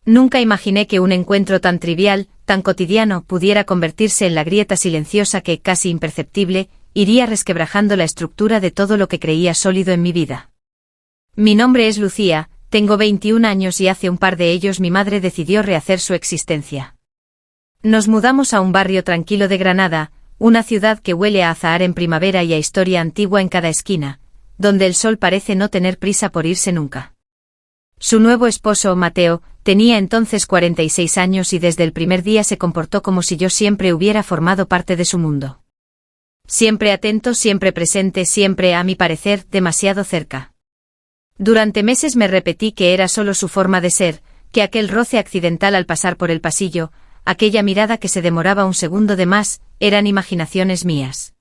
Nunca imaginé que un encuentro tan trivial, tan cotidiano, pudiera convertirse en la grieta silenciosa que, casi imperceptible, iría resquebrajando la estructura de todo lo que creía sólido en mi vida. Mi nombre es Lucía, tengo 21 años y hace un par de ellos mi madre decidió rehacer su existencia. Nos mudamos a un barrio tranquilo de Granada, una ciudad que huele a azahar en primavera y a historia antigua en cada esquina, donde el sol parece no tener prisa por irse nunca. Su nuevo esposo, Mateo, tenía entonces 46 años y desde el primer día se comportó como si yo siempre hubiera formado parte de su mundo. Siempre atento, siempre presente, siempre, a mi parecer, demasiado cerca. Durante meses me repetí que era solo su forma de ser, que aquel roce accidental al pasar por el pasillo, aquella mirada que se demoraba un segundo de más, eran imaginaciones mías.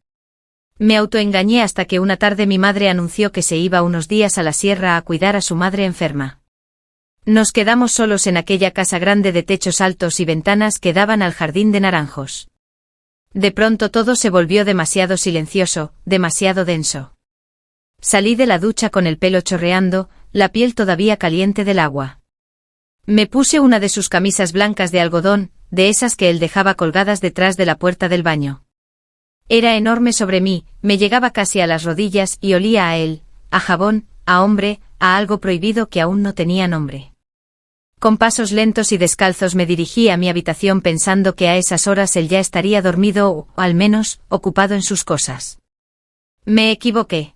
Me autoengañé hasta que una tarde mi madre anunció que se iba unos días a la sierra a cuidar a su madre enferma. Nos quedamos solos en aquella casa grande de techos altos y ventanas que daban al jardín de naranjos. De pronto todo se volvió demasiado silencioso, demasiado denso. Salí de la ducha con el pelo chorreando, la piel todavía caliente del agua. Me puse una de sus camisas blancas de algodón, de esas que él dejaba colgadas detrás de la puerta del baño. Era enorme sobre mí, me llegaba casi a las rodillas y olía a él, a jabón, a hombre, a algo prohibido que aún no tenía nombre. Con pasos lentos y descalzos me dirigí a mi habitación pensando que a esas horas él ya estaría dormido o, al menos, ocupado en sus cosas. Me equivoqué.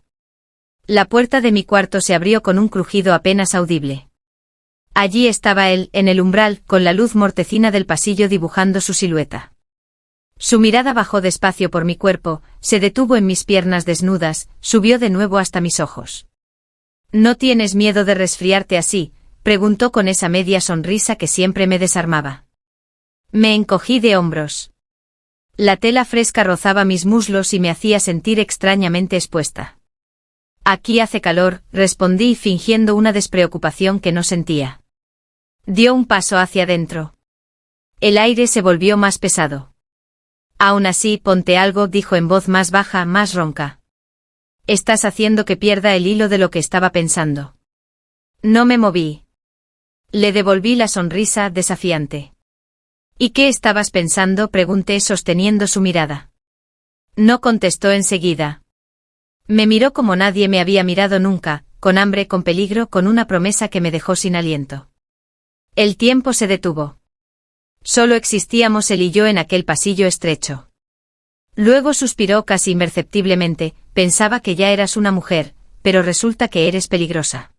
La puerta de mi cuarto se abrió con un crujido apenas audible. Allí estaba él, en el umbral, con la luz mortecina del pasillo dibujando su silueta. Su mirada bajó despacio por mi cuerpo, se detuvo en mis piernas desnudas, subió de nuevo hasta mis ojos. ¿No tienes miedo de resfriarte así?, preguntó con esa media sonrisa que siempre me desarmaba. Me encogí de hombros. La tela fresca rozaba mis muslos y me hacía sentir extrañamente expuesta. Aquí hace calor, respondí fingiendo una despreocupación que no sentía. Dio un paso hacia adentro. El aire se volvió más pesado. Aún así, ponte algo, dijo en voz más baja, más ronca. Estás haciendo que pierda el hilo de lo que estaba pensando. No me moví. Le devolví la sonrisa desafiante. ¿Y qué estabas pensando?, pregunté sosteniendo su mirada. No contestó enseguida. Me miró como nadie me había mirado nunca, con hambre, con peligro, con una promesa que me dejó sin aliento. El tiempo se detuvo. Solo existíamos él y yo en aquel pasillo estrecho. Luego suspiró casi imperceptiblemente, pensaba que ya eras una mujer, pero resulta que eres peligrosa.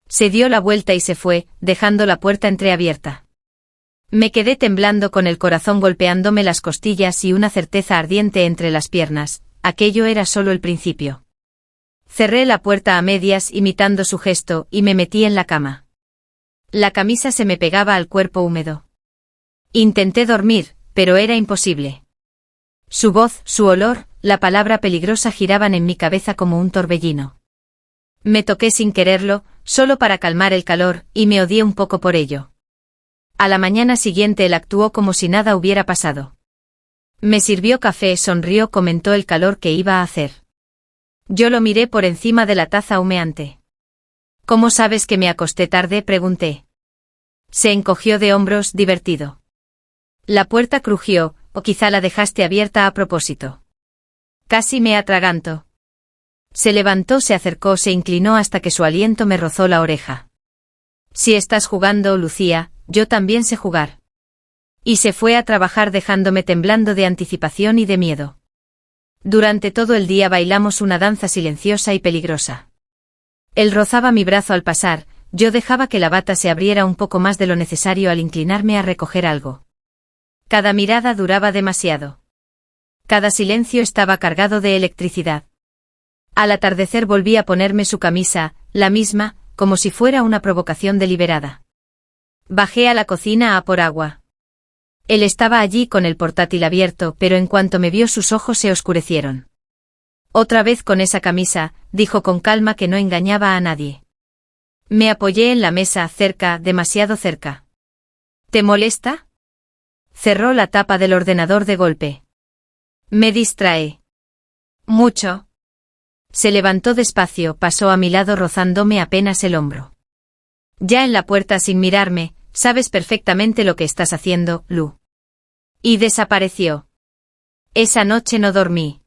Se dio la vuelta y se fue, dejando la puerta entreabierta. Me quedé temblando con el corazón golpeándome las costillas y una certeza ardiente entre las piernas, aquello era solo el principio. Cerré la puerta a medias imitando su gesto y me metí en la cama. La camisa se me pegaba al cuerpo húmedo. Intenté dormir, pero era imposible. Su voz, su olor, la palabra peligrosa giraban en mi cabeza como un torbellino. Me toqué sin quererlo, solo para calmar el calor, y me odié un poco por ello. A la mañana siguiente él actuó como si nada hubiera pasado. Me sirvió café, sonrió, comentó el calor que iba a hacer. Yo lo miré por encima de la taza humeante. ¿Cómo sabes que me acosté tarde?, pregunté. Se encogió de hombros, divertido. La puerta crujió, o quizá la dejaste abierta a propósito. Casi me atraganto. Se levantó, se acercó, se inclinó hasta que su aliento me rozó la oreja. Si estás jugando, Lucía, yo también sé jugar. Y se fue a trabajar dejándome temblando de anticipación y de miedo. Durante todo el día bailamos una danza silenciosa y peligrosa. Él rozaba mi brazo al pasar, yo dejaba que la bata se abriera un poco más de lo necesario al inclinarme a recoger algo. Cada mirada duraba demasiado. Cada silencio estaba cargado de electricidad. Al atardecer volví a ponerme su camisa, la misma, como si fuera una provocación deliberada. Bajé a la cocina a por agua. Él estaba allí con el portátil abierto, pero en cuanto me vio sus ojos se oscurecieron. Otra vez con esa camisa, dijo con calma que no engañaba a nadie. Me apoyé en la mesa, cerca, demasiado cerca. ¿Te molesta? Cerró la tapa del ordenador de golpe. Me distrae. Mucho. Se levantó despacio, pasó a mi lado rozándome apenas el hombro. Ya en la puerta sin mirarme, sabes perfectamente lo que estás haciendo, Lu. Y desapareció. Esa noche no dormí.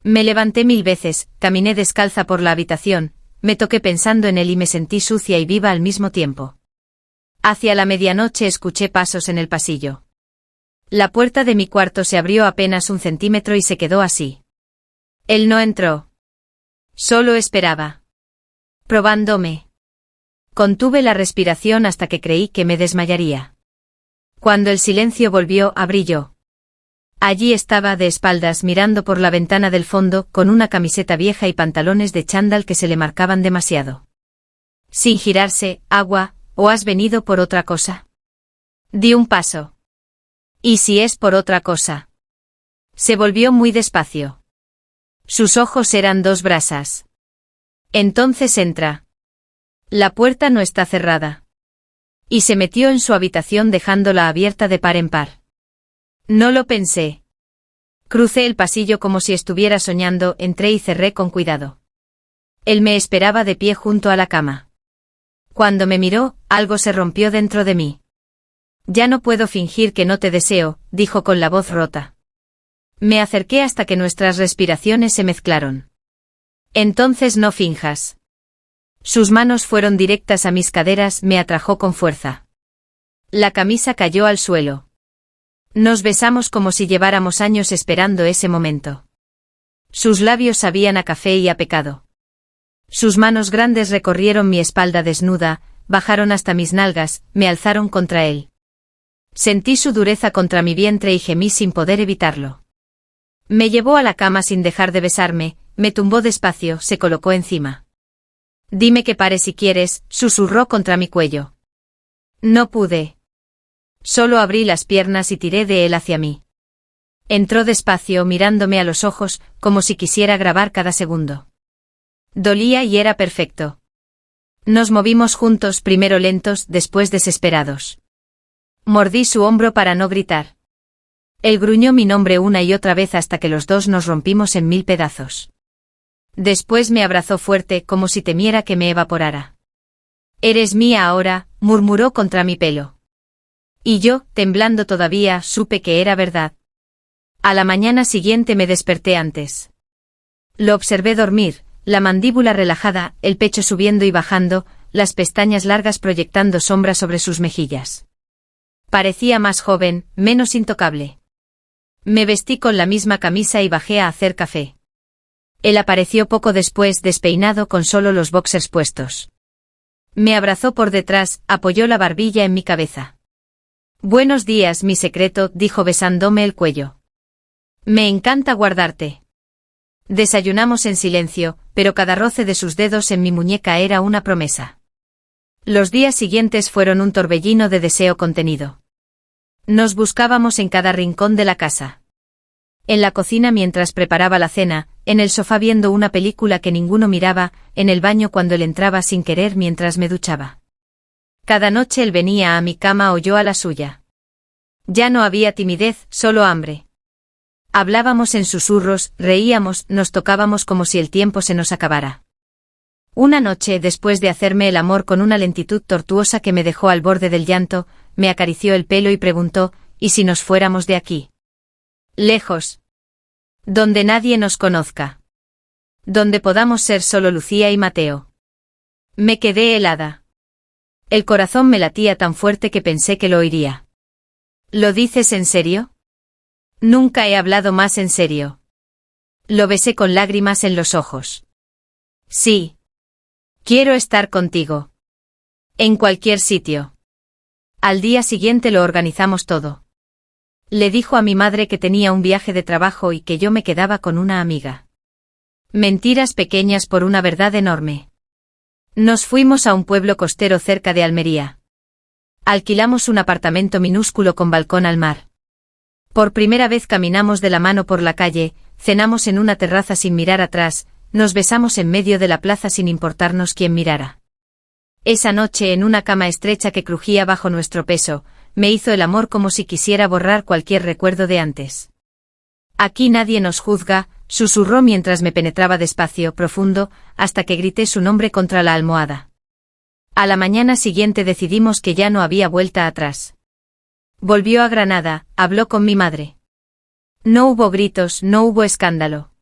Me levanté 1000 veces, caminé descalza por la habitación, me toqué pensando en él y me sentí sucia y viva al mismo tiempo. Hacia la medianoche escuché pasos en el pasillo. La puerta de mi cuarto se abrió apenas 1 centímetro y se quedó así. Él no entró. Solo esperaba. Probándome. Contuve la respiración hasta que creí que me desmayaría. Cuando el silencio volvió, abrí yo. Allí estaba de espaldas mirando por la ventana del fondo con una camiseta vieja y pantalones de chándal que se le marcaban demasiado. Sin girarse, agua, ¿o has venido por otra cosa? Di un paso. ¿Y si es por otra cosa? Se volvió muy despacio. Sus ojos eran 2 brasas. Entonces entra. La puerta no está cerrada. Y se metió en su habitación dejándola abierta de par en par. No lo pensé. Crucé el pasillo como si estuviera soñando, entré y cerré con cuidado. Él me esperaba de pie junto a la cama. Cuando me miró, algo se rompió dentro de mí. Ya no puedo fingir que no te deseo, dijo con la voz rota. Me acerqué hasta que nuestras respiraciones se mezclaron. Entonces no finjas. Sus manos fueron directas a mis caderas, me atrajo con fuerza. La camisa cayó al suelo. Nos besamos como si lleváramos años esperando ese momento. Sus labios sabían a café y a pecado. Sus manos grandes recorrieron mi espalda desnuda, bajaron hasta mis nalgas, me alzaron contra él. Sentí su dureza contra mi vientre y gemí sin poder evitarlo. Me llevó a la cama sin dejar de besarme, me tumbó despacio, se colocó encima. Dime que pare si quieres, susurró contra mi cuello. No pude. Solo abrí las piernas y tiré de él hacia mí. Entró despacio mirándome a los ojos, como si quisiera grabar cada segundo. Dolía y era perfecto. Nos movimos juntos, primero lentos, después desesperados. Mordí su hombro para no gritar. Él gruñó mi nombre una y otra vez hasta que los dos nos rompimos en 1000 pedazos. Después me abrazó fuerte, como si temiera que me evaporara. Eres mía ahora, murmuró contra mi pelo. Y yo, temblando todavía, supe que era verdad. A la mañana siguiente me desperté antes. Lo observé dormir, la mandíbula relajada, el pecho subiendo y bajando, las pestañas largas proyectando sombras sobre sus mejillas. Parecía más joven, menos intocable. Me vestí con la misma camisa y bajé a hacer café. Él apareció poco después, despeinado con solo los boxers puestos. Me abrazó por detrás, apoyó la barbilla en mi cabeza. Buenos días, mi secreto, dijo besándome el cuello. Me encanta guardarte. Desayunamos en silencio, pero cada roce de sus dedos en mi muñeca era una promesa. Los días siguientes fueron un torbellino de deseo contenido. Nos buscábamos en cada rincón de la casa. En la cocina mientras preparaba la cena, en el sofá viendo una película que ninguno miraba, en el baño cuando él entraba sin querer mientras me duchaba. Cada noche él venía a mi cama o yo a la suya. Ya no había timidez, solo hambre. Hablábamos en susurros, reíamos, nos tocábamos como si el tiempo se nos acabara. Una noche, después de hacerme el amor con una lentitud tortuosa que me dejó al borde del llanto, me acarició el pelo y preguntó, ¿y si nos fuéramos de aquí? Lejos. Donde nadie nos conozca. Donde podamos ser solo Lucía y Mateo. Me quedé helada. El corazón me latía tan fuerte que pensé que lo oiría. ¿Lo dices en serio? Nunca he hablado más en serio. Lo besé con lágrimas en los ojos. Sí. Quiero estar contigo. En cualquier sitio. Al día siguiente lo organizamos todo. Le dijo a mi madre que tenía un viaje de trabajo y que yo me quedaba con una amiga. Mentiras pequeñas por una verdad enorme. Nos fuimos a un pueblo costero cerca de Almería. Alquilamos un apartamento minúsculo con balcón al mar. Por primera vez caminamos de la mano por la calle, cenamos en una terraza sin mirar atrás, nos besamos en medio de la plaza sin importarnos quién mirara. Esa noche en una cama estrecha que crujía bajo nuestro peso, me hizo el amor como si quisiera borrar cualquier recuerdo de antes. Aquí nadie nos juzga, susurró mientras me penetraba despacio, profundo, hasta que grité su nombre contra la almohada. A la mañana siguiente decidimos que ya no había vuelta atrás. Volvió a Granada, habló con mi madre. No hubo gritos, no hubo escándalo.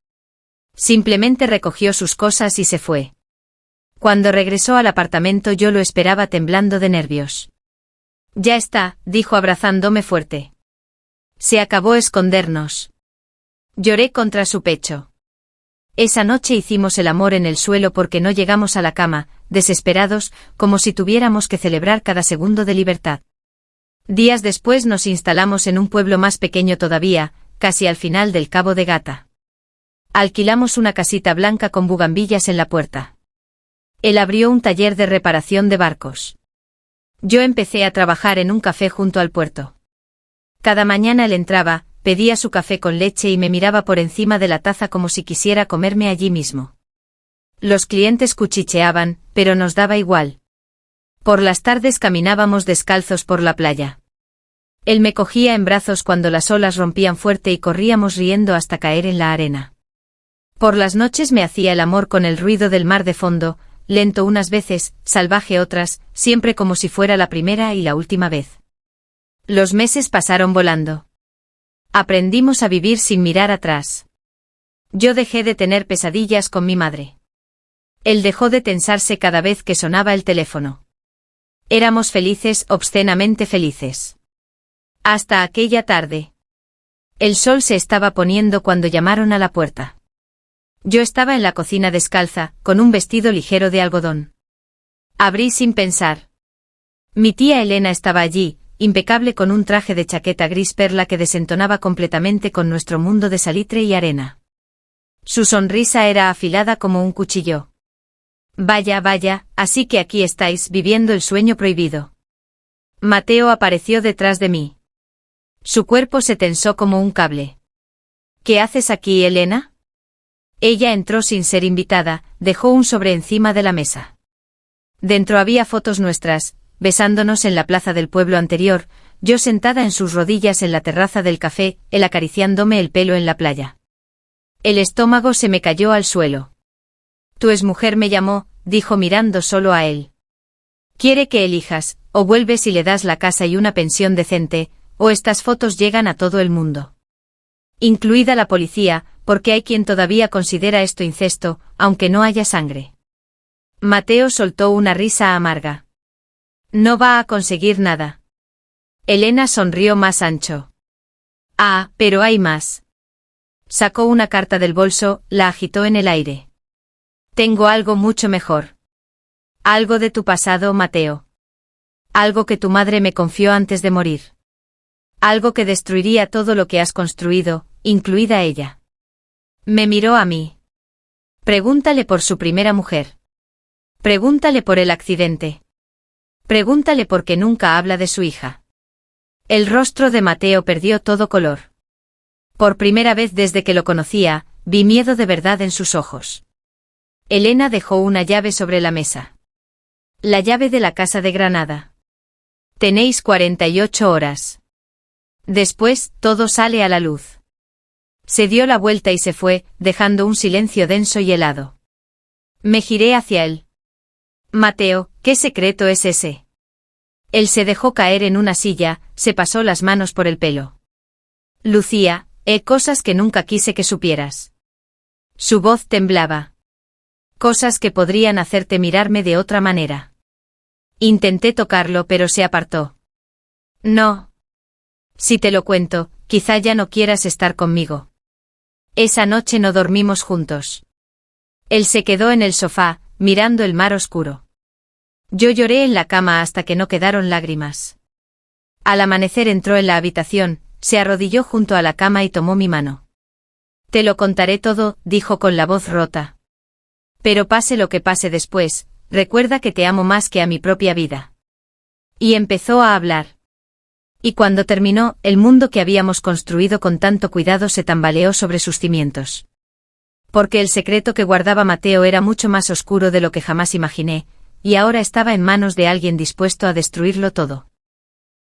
Simplemente recogió sus cosas y se fue. Cuando regresó al apartamento yo lo esperaba temblando de nervios. Ya está, dijo abrazándome fuerte. Se acabó escondernos. Lloré contra su pecho. Esa noche hicimos el amor en el suelo porque no llegamos a la cama, desesperados, como si tuviéramos que celebrar cada segundo de libertad. Días después nos instalamos en un pueblo más pequeño todavía, casi al final del Cabo de Gata. Alquilamos una casita blanca con bugambillas en la puerta. Él abrió un taller de reparación de barcos. Yo empecé a trabajar en un café junto al puerto. Cada mañana él entraba, pedía su café con leche y me miraba por encima de la taza como si quisiera comerme allí mismo. Los clientes cuchicheaban, pero nos daba igual. Por las tardes caminábamos descalzos por la playa. Él me cogía en brazos cuando las olas rompían fuerte y corríamos riendo hasta caer en la arena. Por las noches me hacía el amor con el ruido del mar de fondo, lento unas veces, salvaje otras, siempre como si fuera la primera y la última vez. Los meses pasaron volando. Aprendimos a vivir sin mirar atrás. Yo dejé de tener pesadillas con mi madre. Él dejó de tensarse cada vez que sonaba el teléfono. Éramos felices, obscenamente felices. Hasta aquella tarde. El sol se estaba poniendo cuando llamaron a la puerta. Yo estaba en la cocina descalza, con un vestido ligero de algodón. Abrí sin pensar. Mi tía Elena estaba allí, impecable con un traje de chaqueta gris perla que desentonaba completamente con nuestro mundo de salitre y arena. Su sonrisa era afilada como un cuchillo. Vaya, vaya, así que aquí estáis viviendo el sueño prohibido. Mateo apareció detrás de mí. Su cuerpo se tensó como un cable. ¿Qué haces aquí, Elena? Ella entró sin ser invitada, dejó un sobre encima de la mesa. Dentro había fotos nuestras, besándonos en la plaza del pueblo anterior, yo sentada en sus rodillas en la terraza del café, él acariciándome el pelo en la playa. El estómago se me cayó al suelo. Tu exmujer me llamó, dijo mirando solo a él. Quiere que elijas, o vuelves y le das la casa y una pensión decente, o estas fotos llegan a todo el mundo. Incluida la policía, porque hay quien todavía considera esto incesto, aunque no haya sangre. Mateo soltó una risa amarga. No va a conseguir nada. Elena sonrió más ancho. Ah, pero hay más. Sacó una carta del bolso, la agitó en el aire. Tengo algo mucho mejor. Algo de tu pasado, Mateo. Algo que tu madre me confió antes de morir. Algo que destruiría todo lo que has construido, incluida ella. Me miró a mí. Pregúntale por su primera mujer. Pregúntale por el accidente. Pregúntale por qué nunca habla de su hija. El rostro de Mateo perdió todo color. Por primera vez desde que lo conocía, vi miedo de verdad en sus ojos. Elena dejó una llave sobre la mesa. La llave de la casa de Granada. Tenéis 48 horas. Después, todo sale a la luz. Se dio la vuelta y se fue, dejando un silencio denso y helado. Me giré hacia él. Mateo, ¿qué secreto es ese? Él se dejó caer en una silla, se pasó las manos por el pelo. Lucía, cosas que nunca quise que supieras. Su voz temblaba. Cosas que podrían hacerte mirarme de otra manera. Intenté tocarlo pero se apartó. No. Si te lo cuento, quizá ya no quieras estar conmigo. Esa noche no dormimos juntos. Él se quedó en el sofá, mirando el mar oscuro. Yo lloré en la cama hasta que no quedaron lágrimas. Al amanecer entró en la habitación, se arrodilló junto a la cama y tomó mi mano. Te lo contaré todo, dijo con la voz rota. Pero pase lo que pase después, recuerda que te amo más que a mi propia vida. Y empezó a hablar. Y cuando terminó, el mundo que habíamos construido con tanto cuidado se tambaleó sobre sus cimientos. Porque el secreto que guardaba Mateo era mucho más oscuro de lo que jamás imaginé, y ahora estaba en manos de alguien dispuesto a destruirlo todo.